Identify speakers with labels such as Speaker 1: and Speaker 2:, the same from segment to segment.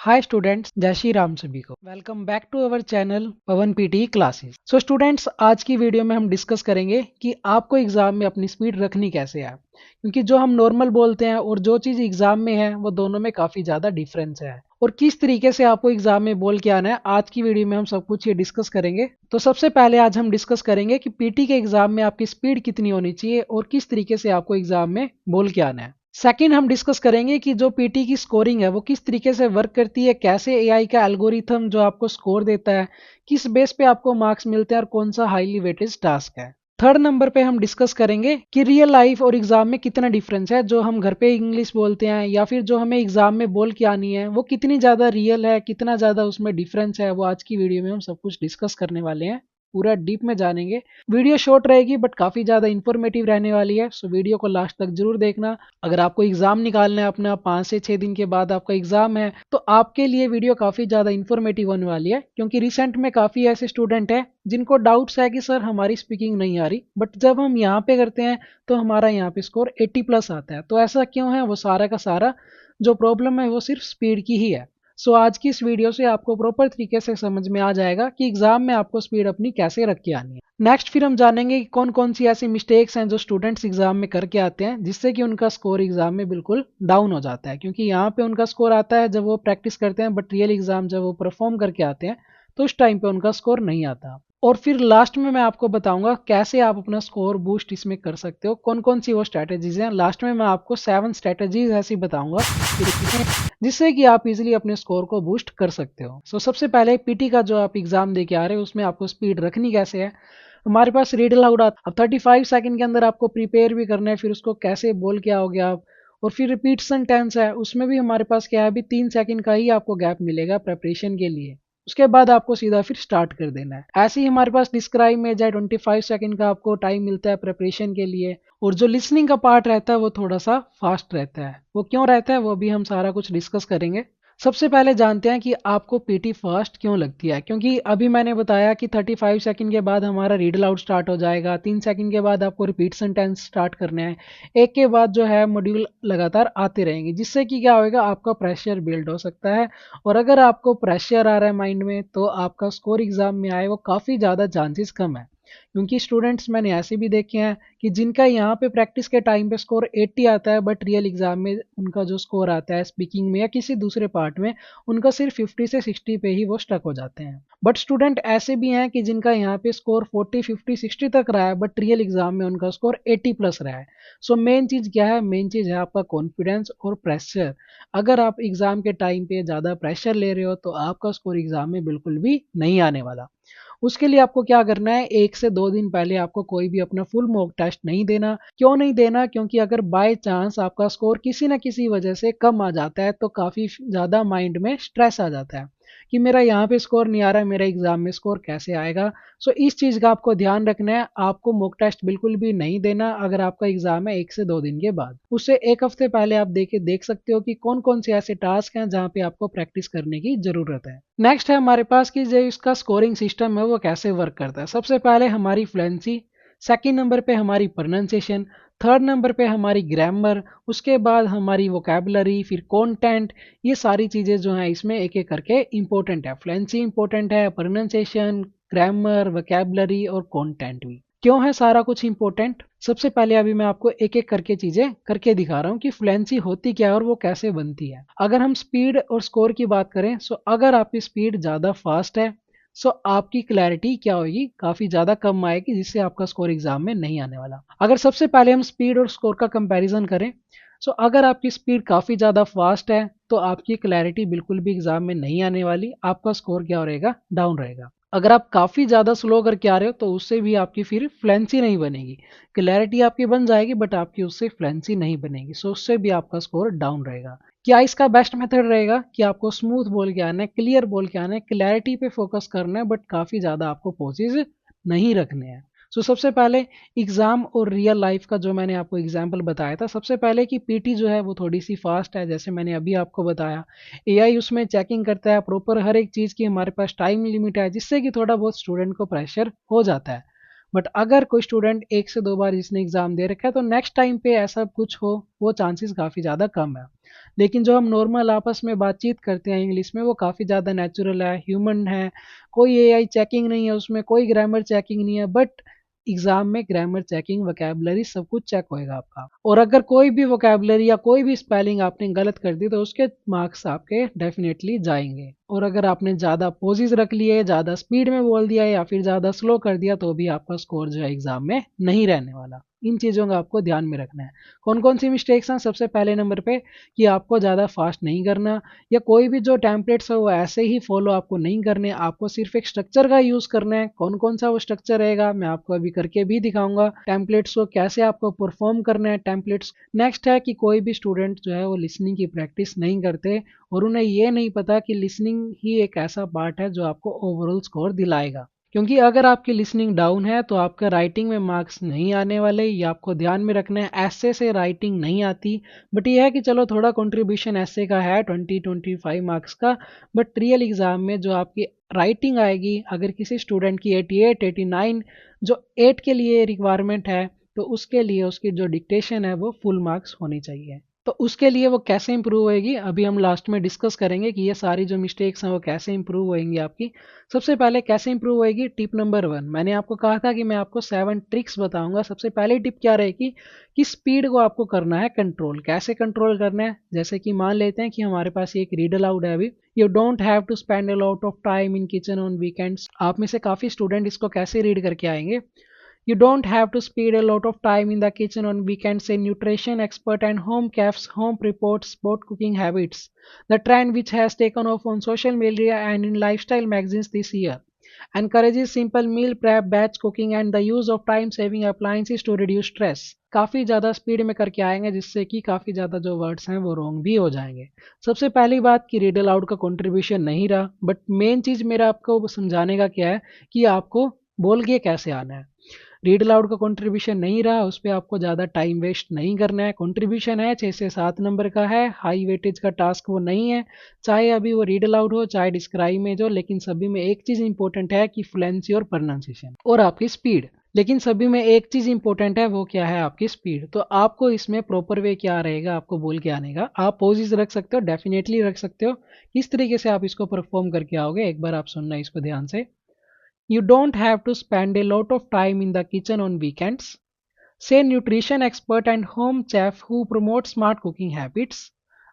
Speaker 1: Hi students, जय श्री राम सभी को। Welcome back to our channel Pawan PT classes. So students, आज की वीडियो में हम डिस्कस करेंगे कि आपको एग्जाम में अपनी स्पीड रखनी कैसे है, क्योंकि जो हम नॉर्मल बोलते हैं और जो चीज़ एग्जाम में है वो दोनों में काफ़ी ज़्यादा डिफरेंस है, और किस तरीके से आपको एग्जाम में बोल के आना है। आज की वीडियो में हम सब कुछ ये डिस्कस करेंगे। तो सबसे पहले आज हम डिस्कस करेंगे कि पीटी के एग्जाम में आपकी स्पीड कितनी होनी चाहिए और किस तरीके से आपको एग्जाम में बोल के आना है। सेकंड, हम डिस्कस करेंगे कि जो पीटी की स्कोरिंग है वो किस तरीके से वर्क करती है, कैसे एआई का एल्गोरिथम जो आपको स्कोर देता है, किस बेस पे आपको मार्क्स मिलते हैं और कौन सा हाईली वेटेज टास्क है। थर्ड नंबर पे हम डिस्कस करेंगे कि रियल लाइफ और एग्जाम में कितना डिफरेंस है। जो हम घर पे इंग्लिश बोलते हैं या फिर जो हमें एग्जाम में बोल के आनी है वो कितनी ज़्यादा रियल है, कितना ज़्यादा उसमें डिफरेंस है, वो आज की वीडियो में हम सब कुछ डिस्कस करने वाले हैं। पूरा डीप में जानेंगे। वीडियो शॉर्ट रहेगी बट काफ़ी ज़्यादा इंफॉर्मेटिव रहने वाली है, सो वीडियो को लास्ट तक जरूर देखना। अगर आपको एग्जाम निकालना है अपना 5 से 6 दिन के बाद आपका एग्जाम है, तो आपके लिए वीडियो काफ़ी ज़्यादा इंफॉर्मेटिव होने वाली है, क्योंकि रिसेंट में काफ़ी ऐसे स्टूडेंट हैं जिनको डाउट्स है कि सर हमारी स्पीकिंग नहीं आ रही, बट जब हम यहाँ पे करते हैं तो हमारा यहाँ पे स्कोर 80+ आता है। तो ऐसा क्यों है? वो सारा का सारा जो प्रॉब्लम है वो सिर्फ स्पीड की ही है। सो आज की इस वीडियो से आपको प्रॉपर तरीके से समझ में आ जाएगा कि एग्जाम में आपको स्पीड अपनी कैसे रख के आनी है। नेक्स्ट फिर हम जानेंगे कि कौन कौन सी ऐसी मिस्टेक्स हैं जो स्टूडेंट्स एग्जाम में करके आते हैं, जिससे कि उनका स्कोर एग्जाम में बिल्कुल डाउन हो जाता है। क्योंकि यहाँ पे उनका स्कोर आता है जब वो प्रैक्टिस करते हैं, बट रियल एग्जाम जब वो परफॉर्म करके आते हैं तो उस टाइम पे उनका स्कोर नहीं आता। और फिर लास्ट में मैं आपको बताऊंगा कैसे आप अपना स्कोर बूस्ट इसमें कर सकते हो, कौन कौन सी वो स्ट्रैटेजीज हैं। लास्ट में मैं आपको 7 स्ट्रैटेजीज ऐसी बताऊंगा जिससे कि आप इजीली अपने स्कोर को बूस्ट कर सकते हो। सो सबसे पहले पीटी का जो आप एग्जाम दे के आ रहे हो उसमें आपको स्पीड रखनी कैसे है। हमारे पास रीड अलाउड आता है। अब 35 सेकंड के अंदर आपको प्रिपेयर भी करना है, फिर उसको कैसे बोल के आओगे आप। और फिर रिपीट सेंटेंस है, उसमें भी हमारे पास क्या है, अभी 3 सेकंड का ही आपको गैप मिलेगा प्रेपरेशन के लिए। उसके बाद आपको सीधा फिर स्टार्ट कर देना है। ऐसे ही हमारे पास डिस्क्राइब में जाए 25 सेकंड का आपको टाइम मिलता है प्रेपरेशन के लिए। और जो लिसनिंग का पार्ट रहता है वो थोड़ा सा फास्ट रहता है। वो क्यों रहता है वो भी हम सारा कुछ डिस्कस करेंगे। सबसे पहले जानते हैं कि आपको पीटी फास्ट क्यों लगती है। क्योंकि अभी मैंने बताया कि 35 सेकंड के बाद हमारा रीड अलाउड स्टार्ट हो जाएगा, 3 सेकंड के बाद आपको रिपीट सेंटेंस स्टार्ट करना है, एक के बाद जो है मॉड्यूल लगातार आते रहेंगे, जिससे कि क्या होगा, आपका प्रेशर बिल्ड हो सकता है। और अगर आपको प्रेशर आ रहा है माइंड में तो आपका स्कोर एग्जाम में आए वो काफ़ी ज़्यादा चांसेस कम है। क्योंकि स्टूडेंट्स मैंने ऐसे भी देखे हैं कि जिनका यहाँ पे प्रैक्टिस के टाइम पे स्कोर 80 आता है, बट रियल एग्जाम में उनका जो स्कोर आता है स्पीकिंग में या किसी दूसरे पार्ट में, उनका सिर्फ 50 से 60 पे ही वो स्टक हो जाते हैं। बट स्टूडेंट ऐसे भी हैं कि जिनका यहाँ पे स्कोर 40, 50, 60 तक रहा है, बट रियल एग्जाम में उनका स्कोर 80+ रहा है। सो मेन चीज़ क्या है? मेन चीज़ है आपका कॉन्फिडेंस और प्रेशर। अगर आप एग्जाम के टाइम पे ज़्यादा प्रेशर ले रहे हो तो आपका स्कोर एग्जाम में बिल्कुल भी नहीं आने वाला। उसके लिए आपको क्या करना है, 1 से 2 दिन पहले आपको कोई भी अपना फुल मॉक टेस्ट नहीं देना। क्यों नहीं देना? क्योंकि अगर बाय चांस आपका स्कोर किसी ना किसी वजह से कम आ जाता है तो काफ़ी ज़्यादा माइंड में स्ट्रेस आ जाता है कि मेरा यहाँ पे स्कोर नहीं आ रहा है, मेरा एग्जाम में स्कोर कैसे आएगा। सो इस चीज़ का आपको ध्यान रखना है। आपको मॉक टेस्ट बिल्कुल भी नहीं देना अगर आपका एग्जाम है 1 से 2 दिन के बाद। उससे 1 हफ्ते पहले आप देख सकते हो कि कौन कौन से ऐसे टास्क हैं जहाँ पे आपको प्रैक्टिस करने की जरूरत है। नेक्स्ट है हमारे पास कि जो इसका स्कोरिंग सिस्टम है वो कैसे वर्क करता है। सबसे पहले हमारी फ्लुएंसी, सेकंड नंबर पे हमारी प्रोनाउंसिएशन, थर्ड नंबर पे हमारी ग्रामर, उसके बाद हमारी वोकैबुलरी, फिर कंटेंट। ये सारी चीज़ें जो हैं इसमें एक एक करके इंपॉर्टेंट है। फ्लुएंसी इंपॉर्टेंट है, प्रोनाउंसिएशन, ग्रामर, वोकैबुलरी और कंटेंट भी। क्यों है सारा कुछ इंपॉर्टेंट? सबसे पहले अभी मैं आपको एक एक करके चीजें करके दिखा रहा हूँ कि फ्लुएंसी होती क्या है और वो कैसे बनती है। अगर हम स्पीड और स्कोर की बात करें, सो अगर आपकी स्पीड ज़्यादा फास्ट है सो आपकी क्लैरिटी क्या होगी, काफ़ी ज़्यादा कम आएगी, जिससे आपका स्कोर एग्जाम में नहीं आने वाला। अगर सबसे पहले हम स्पीड और स्कोर का कंपैरिजन करें, सो अगर आपकी स्पीड काफ़ी ज़्यादा फास्ट है तो आपकी क्लैरिटी बिल्कुल भी एग्जाम में नहीं आने वाली, आपका स्कोर क्या रहेगा, डाउन रहेगा। अगर आप काफ़ी ज़्यादा स्लो करके आ रहे हो तो उससे भी आपकी फिर फ्लुएंसी नहीं बनेगी। क्लैरिटी आपकी बन जाएगी बट आपकी उससे फ्लुएंसी नहीं बनेगी, सो उससे भी आपका स्कोर डाउन रहेगा। क्या इसका बेस्ट मेथड रहेगा कि आपको स्मूथ बोल के आना है, क्लियर बोल के आना है, क्लैरिटी पे फोकस करना है, बट काफ़ी ज़्यादा आपको पॉजेज नहीं रखने हैं। सो सबसे पहले एग्जाम और रियल लाइफ का जो मैंने आपको एग्जाम्पल बताया था, सबसे पहले कि पीटी जो है वो थोड़ी सी फास्ट है, जैसे मैंने अभी आपको बताया। एआई उसमें चेकिंग करता है प्रॉपर हर एक चीज़ की, हमारे पास टाइम लिमिट है, जिससे कि थोड़ा बहुत स्टूडेंट को प्रेशर हो जाता है। बट अगर कोई स्टूडेंट 1 से 2 बार इसने एग्ज़ाम दे रखा है तो नेक्स्ट टाइम पे ऐसा कुछ हो वो चांसेस काफ़ी ज़्यादा कम है। लेकिन जो हम नॉर्मल आपस में बातचीत करते हैं इंग्लिश में वो काफ़ी ज़्यादा नेचुरल है, ह्यूमन है, कोई एआई चेकिंग नहीं है उसमें, कोई ग्रामर चेकिंग नहीं है। बट एग्जाम में ग्रामर चेकिंग, वोकैबुलरी सब कुछ चेक होएगा आपका। और अगर कोई भी वोकैबुलरी या कोई भी स्पेलिंग आपने गलत कर दी तो उसके मार्क्स आपके डेफिनेटली जाएंगे। और अगर आपने ज़्यादा पोजेस रख लिए, ज़्यादा स्पीड में बोल दिया या फिर ज़्यादा स्लो कर दिया तो भी आपका स्कोर जो है एग्जाम में नहीं रहने वाला। इन चीज़ों का आपको ध्यान में रखना है। कौन कौन सी मिस्टेक्स हैं? सबसे पहले नंबर पे कि आपको ज़्यादा फास्ट नहीं करना, या कोई भी जो टेम्पलेट्स है वो ऐसे ही फॉलो आपको नहीं करने, आपको सिर्फ एक स्ट्रक्चर का यूज़ करना है। कौन कौन सा वो स्ट्रक्चर रहेगा मैं आपको अभी करके भी दिखाऊंगा। टेम्पलेट्स को कैसे आपको परफॉर्म करना है टेम्पलेट्स। नेक्स्ट है कि कोई भी स्टूडेंट जो है वो लिसनिंग की प्रैक्टिस नहीं करते और उन्हें ये नहीं पता कि लिसनिंग ही एक ऐसा पार्ट है जो आपको ओवरऑल स्कोर दिलाएगा। क्योंकि अगर आपकी लिसनिंग डाउन है तो आपका राइटिंग में मार्क्स नहीं आने वाले, ये आपको ध्यान में रखना है। ऐसे से राइटिंग नहीं आती, बट ये है कि चलो थोड़ा कंट्रीब्यूशन ऐसे का है 20-25 मार्क्स का। बट रियल एग्जाम में जो आपकी राइटिंग आएगी, अगर किसी स्टूडेंट की 88, 89 जो 8 के लिए रिक्वायरमेंट है तो उसके लिए उसकी जो डिक्टेशन है वो फुल मार्क्स होनी चाहिए। तो उसके लिए वो कैसे इंप्रूव होएगी अभी हम लास्ट में डिस्कस करेंगे कि ये सारी जो मिस्टेक्स हैं वो कैसे इंप्रूव होएंगी आपकी। सबसे पहले कैसे इंप्रूव होएगी, टिप नंबर 1। मैंने आपको कहा था कि मैं आपको 7 ट्रिक्स बताऊंगा। सबसे पहली टिप क्या रहेगी कि स्पीड को आपको करना है कंट्रोल। कैसे कंट्रोल करना है? जैसे कि मान लेते हैं कि हमारे पास एक रीड अलाउड है अभी, you don't have to spend a lot of time in kitchen on weekends. आप में से काफ़ी स्टूडेंट इसको कैसे रीड करके आएंगे? You don't have to spend a lot of time in the kitchen on weekends. A nutrition expert and home chefs home reports about cooking habits. The trend which has taken off on social media and in lifestyle magazines this year encourages simple meal prep, batch cooking and the use of time-saving appliances to reduce stress. काफ़ी ज़्यादा speed में करके आएंगे जिससे कि काफ़ी ज़्यादा जो वर्ड्स हैं वो रॉन्ग भी हो जाएंगे। सबसे पहली बात कि रीड अलाउड का कंट्रीब्यूशन नहीं रहा, बट मेन चीज़ मेरा आपको समझाने का क्या है कि आपको बोल के कैसे आना है। रीड अलाउड का कंट्रीब्यूशन नहीं रहा, उस पर आपको ज़्यादा टाइम वेस्ट नहीं करना है। कंट्रीब्यूशन है 6 से 7 नंबर का है, हाई वेटेज का टास्क वो नहीं है। चाहे अभी वो रीड अलाउड हो चाहे डिस्क्राइब में हो, लेकिन सभी में एक चीज़ इंपॉर्टेंट है कि फ्लुएंसी और प्रोनाउंसिएशन और आपकी स्पीड। लेकिन सभी में एक चीज़ इंपॉर्टेंट है, वो क्या है? आपकी स्पीड। तो आपको इसमें प्रॉपर वे क्या रहेगा आपको बोल के आने का। आप पोजेस रख सकते हो, डेफिनेटली रख सकते हो। किस तरीके से आप इसको परफॉर्म करके आओगे एक बार आप सुनना इसको ध्यान से। You don't have to spend a lot of time in the kitchen on weekends. Say nutrition expert and home chef who promote smart cooking habits.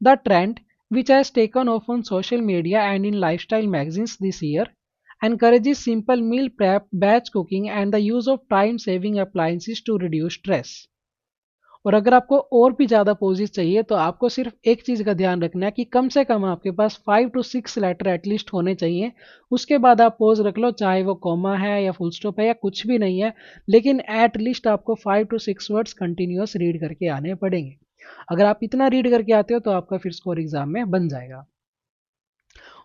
Speaker 1: The trend, which has taken off on social media and in lifestyle magazines this year, encourages simple meal prep, batch cooking, and the use of time saving appliances to reduce stress. और अगर आपको और भी ज़्यादा poses चाहिए तो आपको सिर्फ एक चीज़ का ध्यान रखना है कि कम से कम आपके पास 5 to 6 लेटर एटलीस्ट होने चाहिए। उसके बाद आप पोज रख लो, चाहे वो कॉमा है या फुल स्टॉप है या कुछ भी नहीं है, लेकिन एटलीस्ट आपको 5 to 6 वर्ड्स कंटिन्यूस रीड करके आने पड़ेंगे। अगर आप इतना रीड करके आते हो तो आपका फिर स्कोर एग्जाम में बन जाएगा।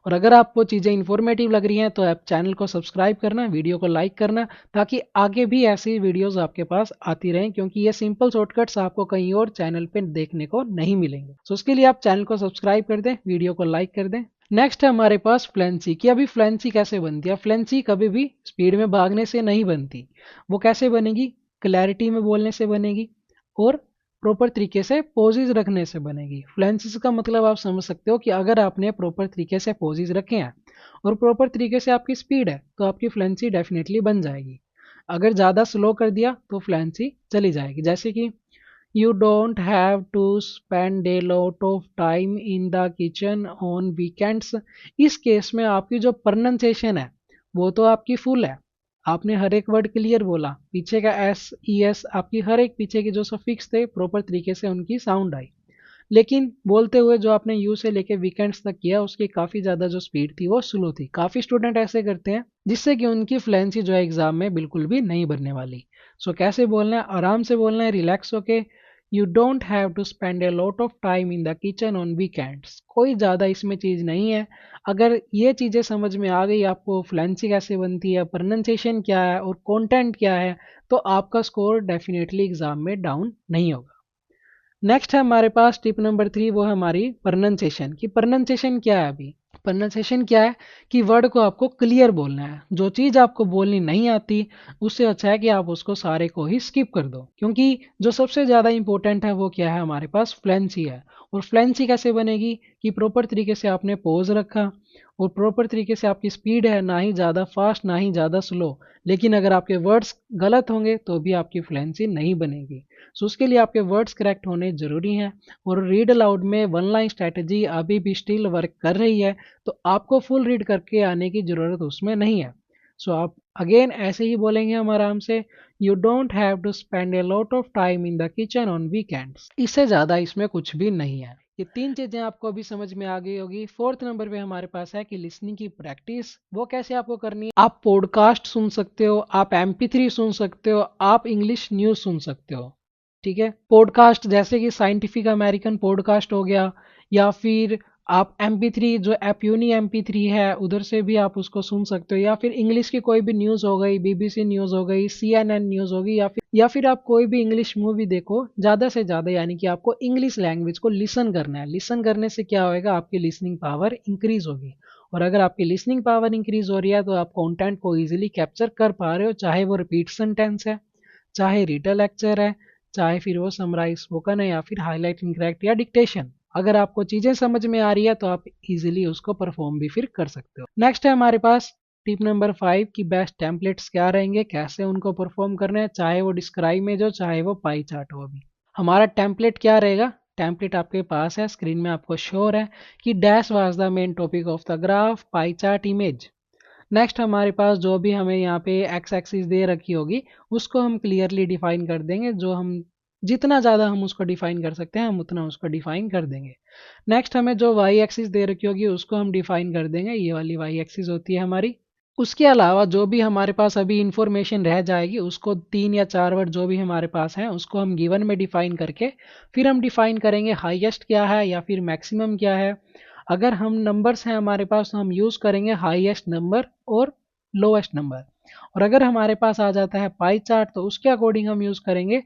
Speaker 1: और अगर आपको चीज़ें इन्फॉर्मेटिव लग रही हैं तो आप चैनल को सब्सक्राइब करना, वीडियो को लाइक करना, ताकि आगे भी ऐसी वीडियोस आपके पास आती रहें, क्योंकि ये सिंपल शॉर्टकट्स आपको कहीं और चैनल पे देखने को नहीं मिलेंगे। तो उसके लिए आप चैनल को सब्सक्राइब कर दें, वीडियो को लाइक कर दें। नेक्स्ट है हमारे पास फ्लुएंसी की। अभी फ्लुएंसी कैसे बनती है? फ्लुएंसी कभी भी स्पीड में भागने से नहीं बनती। वो कैसे बनेगी? क्लैरिटी में बोलने से बनेगी और प्रॉपर तरीके से पोजेज रखने से बनेगी। फ्लुएंसी का मतलब आप समझ सकते हो कि अगर आपने प्रॉपर तरीके से पोजेज रखे हैं और प्रॉपर तरीके से आपकी स्पीड है तो आपकी फ्लुएंसी डेफिनेटली बन जाएगी। अगर ज़्यादा स्लो कर दिया तो फ्लुएंसी चली जाएगी। जैसे कि you don't have to spend a lot of time in the kitchen on weekends. इस केस में आपकी जो प्रोनाउंसिएशन है वो तो आपकी फुल है, आपने हर एक वर्ड क्लियर बोला, पीछे का एस ई एस आपकी हर एक पीछे के जो सफिक्स थे प्रॉपर तरीके से उनकी साउंड आई। लेकिन बोलते हुए जो आपने यू से लेके वीकेंड्स तक किया उसकी काफ़ी ज़्यादा जो स्पीड थी वो स्लो थी। काफ़ी स्टूडेंट ऐसे करते हैं जिससे कि उनकी फ्लुएंसी जो है एग्जाम में बिल्कुल भी नहीं बनने वाली। सो कैसे बोलना है? आराम से बोलना है, रिलैक्स होके। You don't have to spend a lot of time in the kitchen on weekends. कोई ज़्यादा इसमें चीज़ नहीं है। अगर ये चीज़ें समझ में आ गई आपको, फ्लुएंसी कैसे बनती है, प्रोनाउंसिएशन क्या है और कंटेंट क्या है, तो आपका स्कोर डेफिनेटली एग्जाम में डाउन नहीं होगा। नेक्स्ट है हमारे पास टिप नंबर 3, वो है हमारी प्रोनाउंसिएशन की। प्रोनाउंसिएशन क्या है? अभी प्रोनाउंसिएशन क्या है कि वर्ड को आपको क्लियर बोलना है। जो चीज़ आपको बोलनी नहीं आती उससे अच्छा है कि आप उसको सारे को ही स्किप कर दो, क्योंकि जो सबसे ज़्यादा इंपॉर्टेंट है वो क्या है, हमारे पास फ्लुएंसी है। और फ्लुएंसी कैसे बनेगी कि प्रॉपर तरीके से आपने पोज रखा और प्रॉपर तरीके से आपकी स्पीड है, ना ही ज़्यादा फास्ट ना ही ज़्यादा स्लो। लेकिन अगर आपके वर्ड्स गलत होंगे तो भी आपकी फ्लुएंसी नहीं बनेगी। सो उसके लिए आपके वर्ड्स करेक्ट होने ज़रूरी हैं। और रीड अलाउड में वन लाइन स्ट्रैटेजी अभी भी स्टिल वर्क कर रही है, तो आपको फुल रीड करके आने की ज़रूरत उसमें नहीं है। सो आप अगेन ऐसे ही बोलेंगे हम आराम से, you don't have to spend a lot of time in the kitchen on weekends. इससे ज़्यादा इसमें कुछ भी नहीं है। ये तीन चीज़ें आपको अभी समझ में आ गई होगी। फोर्थ नंबर पे हमारे पास है कि लिसनिंग की प्रैक्टिस। वो कैसे आपको करनी है, आप पॉडकास्ट सुन सकते हो, आप MP3 सुन सकते हो, आप इंग्लिश न्यूज़ सुन सकते हो। ठीक है, पॉडकास्ट जैसे कि साइंटिफिक अमेरिकन पॉडकास्ट हो गया, या फिर आप MP3 जो एप्यूनी MP3 है उधर से भी आप उसको सुन सकते हो, या फिर इंग्लिश की कोई भी न्यूज़ हो गई, BBC न्यूज़ हो गई, CNN न्यूज़ होगी, या फिर आप कोई भी इंग्लिश मूवी देखो ज़्यादा से ज़्यादा। यानी कि आपको इंग्लिश लैंग्वेज को लिसन करना है। लिसन करने से क्या होएगा, आपकी लिसनिंग पावर इंक्रीज होगी। और अगर आपकी लिसनिंग पावर इंक्रीज हो रही है तो आप कंटेंट को इजीली कैप्चर कर पा रहे हो, चाहे वो रिपीट सेंटेंस है, चाहे रीडर लेक्चर है, चाहे फिर वो समराइज स्पोकन है, या फिर हाईलाइट इंकरेक्ट या डिक्टेशन। अगर आपको चीज़ें समझ में आ रही है तो आप इजीली उसको परफॉर्म भी फिर कर सकते हो। नेक्स्ट है हमारे पास टिप नंबर 5 की बेस्ट टेम्पलेट्स क्या रहेंगे, कैसे उनको परफॉर्म करना है, चाहे वो डिस्क्राइब में जो चाहे वो पाई चार्ट हो। अभी हमारा टेम्पलेट क्या रहेगा, टेम्पलेट आपके पास है, स्क्रीन में आपको शो है कि dash was the main topic of the graph, pie chart, image. Next हमारे पास जो भी हमें यहाँ पे एक्स एक्सिस दे रखी होगी उसको हम क्लियरली डिफाइन कर देंगे। जो हम जितना ज़्यादा हम उसको डिफाइन कर सकते हैं हम उतना उसको डिफाइन कर देंगे। नेक्स्ट हमें जो वाई एक्सिस दे रखी होगी उसको हम डिफाइन कर देंगे, ये वाली वाई एक्सिस होती है हमारी। उसके अलावा जो भी हमारे पास अभी इंफॉर्मेशन रह जाएगी उसको 3 या 4 वर्ड जो भी हमारे पास हैं उसको हम गिवन में डिफाइन करके फिर हम डिफाइन करेंगे हाईएस्ट क्या है या फिर मैक्सिमम क्या है। अगर हम नंबर्स हैं हमारे पास तो हम यूज़ करेंगे हाईएस्ट नंबर और लोएस्ट नंबर। और अगर हमारे पास आ जाता है पाई चार्ट तो उसके अकॉर्डिंग हम यूज़ करेंगे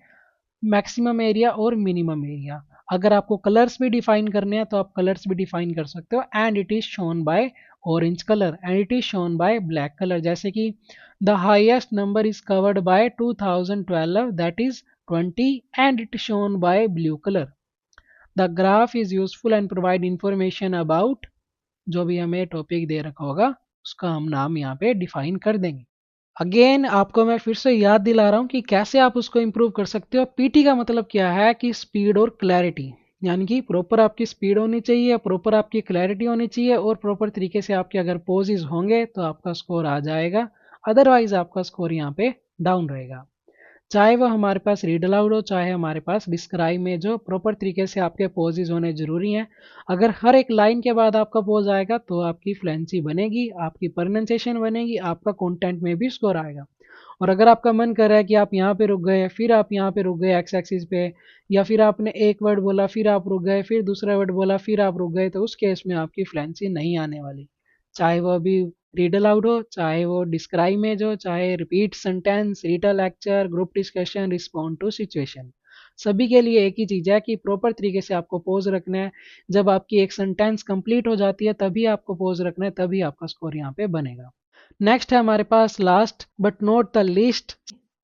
Speaker 1: मैक्सिमम एरिया और मिनिमम एरिया। अगर आपको कलर्स भी डिफाइन करने हैं तो आप कलर्स भी डिफाइन कर सकते हो, and it is shown by orange colour and it is shown by black colour. जैसे कि the highest number is covered by 2012 that is 20 and it shown by blue colour. The graph is useful and provide information about, जो भी हमें topic दे रखा होगा उसका हम नाम यहाँ पे डिफाइन कर देंगे। अगेन आपको मैं फिर से याद दिला रहा हूँ कि कैसे आप उसको इम्प्रूव कर सकते हो। पीटी का मतलब क्या है कि स्पीड और क्लैरिटी, यानी कि प्रॉपर आपकी स्पीड होनी चाहिए, प्रॉपर आपकी क्लैरिटी होनी चाहिए, और प्रॉपर तरीके से आपके अगर पोजेज होंगे तो आपका स्कोर आ जाएगा, अदरवाइज आपका स्कोर यहाँ पे डाउन रहेगा। चाहे वो हमारे पास रीड अलाउड हो चाहे हमारे पास डिस्क्राइब में, जो प्रॉपर तरीके से आपके पोजेज होने जरूरी हैं। अगर हर एक लाइन के बाद आपका पोज आएगा तो आपकी फ्लुएंसी बनेगी, आपकी प्रोनाउंसिएशन बनेगी, आपका कंटेंट में भी स्कोर आएगा। और अगर आपका मन कर रहा है कि आप यहाँ पे रुक गए फिर आप यहाँ पे रुक गए एक्स एक्सिस पे, या फिर आपने एक वर्ड बोला फिर आप रुक गए, फिर दूसरा वर्ड बोला फिर आप रुक गए, तो उस केस में आपकी फ्लुएंसी नहीं आने वाली। चाहे वो अभी रीड अलाउड हो, चाहे वो डिस्क्राइब में हो, चाहे repeat sentence, read a lecture, group discussion, respond to situation, सभी के लिए एक ही चीज़ है कि प्रॉपर तरीके से आपको पोज रखना है। जब आपकी एक सेंटेंस कंप्लीट हो जाती है तभी आपको पोज रखना है, तभी आपका स्कोर यहाँ पे बनेगा। नेक्स्ट है हमारे पास last but not the least,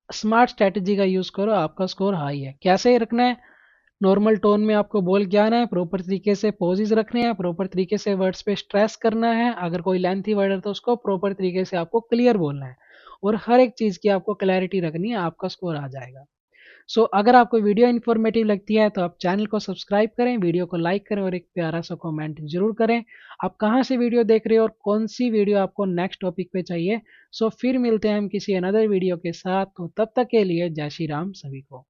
Speaker 1: smart strategy का यूज़ करो, आपका स्कोर हाई है। कैसे रखना है, नॉर्मल टोन में आपको बोल के आना है, प्रॉपर तरीके से पोजेज रखने हैं, प्रॉपर तरीके से वर्ड्स पे स्ट्रेस करना है, अगर कोई लेंथी वर्ड है तो उसको प्रॉपर तरीके से आपको क्लियर बोलना है, और हर एक चीज़ की आपको क्लैरिटी रखनी है, आपका स्कोर आ जाएगा। सो अगर आपको वीडियो इन्फॉर्मेटिव लगती है तो आप चैनल को सब्सक्राइब करें, वीडियो को लाइक करें और एक प्यारा सा कमेंट जरूर करें। आप कहाँ से वीडियो देख रहे हो और कौन सी वीडियो आपको नेक्स्ट टॉपिक पे चाहिए। सो फिर मिलते हैं हम किसी अनदर वीडियो के साथ, तो तब तक के लिए जय श्री राम सभी को।